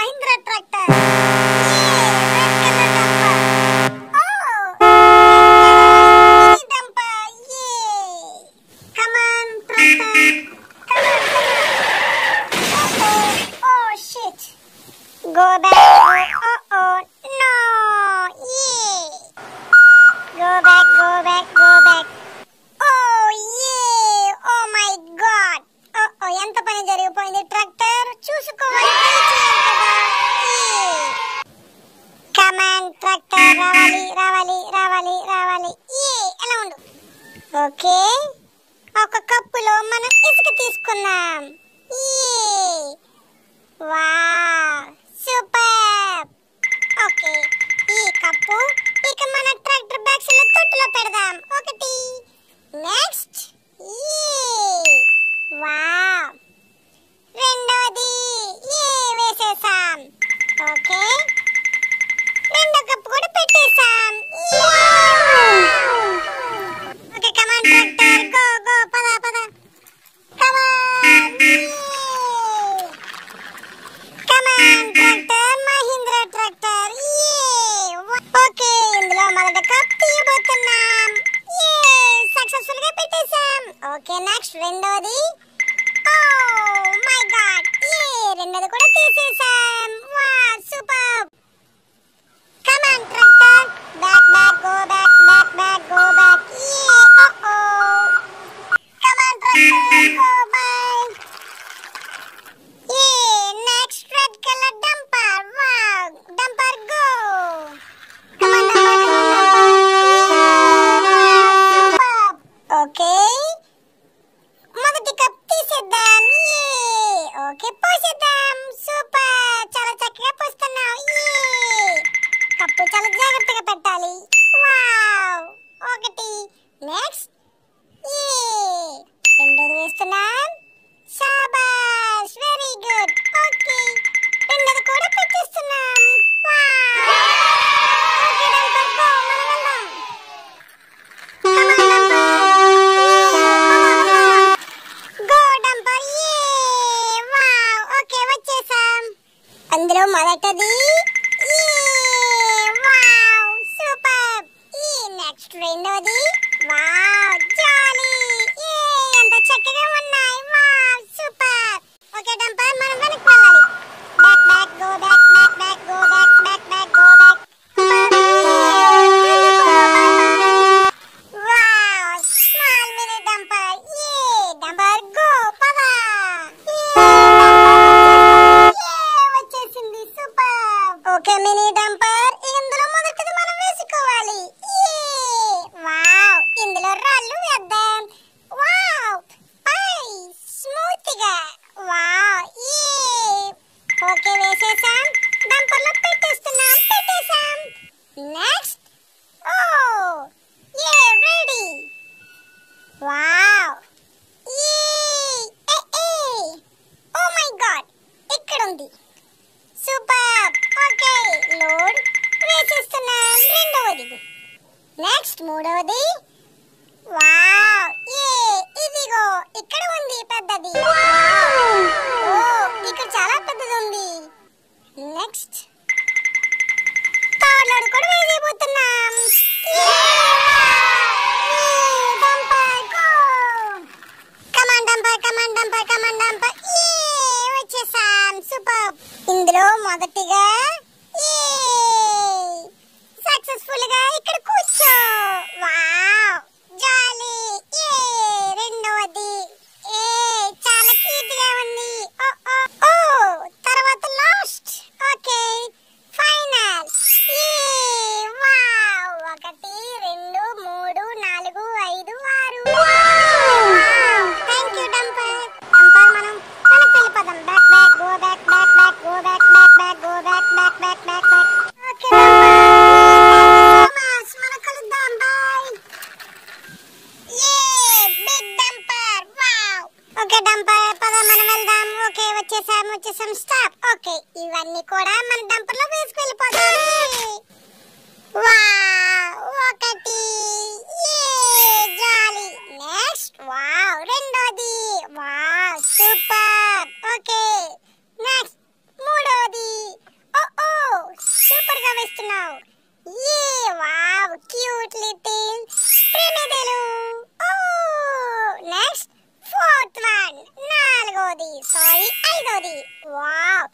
Mahindra tractor. Red color dumper. Mini dumper. Come on, tractor. Come on. Oh shit. Go back. Oh no. Go back. Oh my god. ఎంత పని జరిగిపోయింది tractor చూసుకోవాలి command tractor రావాలి ఎలా ఉండు okay ఒక కప్పులో మనం ఇసుక తీసుకుందాం వావ్ సూపర్ ఓకే ఈ కప్పు ఇక మన ట్రాక్టర్ బ్యాక్స్ లో తొట్టులో పెడదాం ఒకటి నెక్స్ట్ వావ్ రెండోది వేసేసాం ఓకే రెండో కప్పు కూడా పెట్టేసాం ఓకే కమాన్ ట్రాక్టర్ గో పద come on tractor Mahindra tractor okay ఇందులో మొదటి కప్ తీయబోతున్నాం సక్సెస్ఫుల్ గా పెట్టేసాం ఓకే నెక్స్ట్ రెండోది మై గాడ్ రెండోది కూడా తీసేసాం wow super come on tractor back go back come on tractor go back next red colour dumper wow dumper go okay మొదటి కప్ తీసేద్దాం ఓకే పోసేద్దాం సూపర్ చాలా చక్కగా పోస్తున్నావు కప్పు చాలా జాగ్రత్తగా పెట్టాలి వావ్ ఒకటి నెక్స్ట్ రెండోది వేస్తున్నాం శాబాష్ వెరీ గుడ్ ఓకే రెండోది కూడా పెట్టేస్తున్నాం వావ్ ఓకే డంపర్ గో మనం వెళ్దాం అందులో మొదటిది వావ్ సూపర్ నెక్స్ట్ రెండోది వావ్ జాలీ ఎంత చక్కగా ఉన్నాయి వావ్ సూపర్ ఓకే డంపర్ మనం వెనక్కి వెళ్ళాలి back go back wow small mini dumper dumper go పద ఓకే మినీ డంపర్ ఇందులో మొదటిది మనం వేసుకోవాలి వావ్ ఇందులో రాళ్ళు వేద్దాం వావ్ పై స్మూత్ గా వావ్ ఓకే వేసేసాం డంపర్ లో పెట్టేసాం next ready wow oh my god ఇక్కడ ఉంది సూపర్ ఓకే లోడ్ వేసేస్తున్నాం రెండవది నెక్స్ట్ మూడవది వావ్ ఇదిగో ఇక్కడ ఉంది పెద్దది ఓ ఇక్కడ చాలా పెద్దది ఉంది నెక్స్ట్ థర్డ్ లోడ్ కూడా వేసేయబోతున్నాం డంపర్ వచ్చేసాం సూపర్ ఇందులో మొదటిగా సక్సెస్ఫుల్ గా ఇక్కడ కూర్చో వావ్ జాలీ రెండవది చాలా క్యూట్ గా ఉంది తర్వాత last okay final wow 1 2 3 4 5 6 thank you dumper మనం వెనక్కి వెళ్ళిపోదాం బ్యాక్ గో బ్యాక్ ఓకే మన కలుద్దాం bye big dumper wow okay dumper పద మనం వెళ్దాం ఓకే వచ్చేసాం స్టాప్ ఓకే ఇవన్నీ కూడా మన డంపర్ లో వేసుకు వెళ్ళిపోతాం వావ్ ఒకటి జాలీ నెక్స్ట్ వావ్ రెండోది వావ్ సూపర్ ఓకే నెక్స్ట్ మూడోది రెండోది. వావ్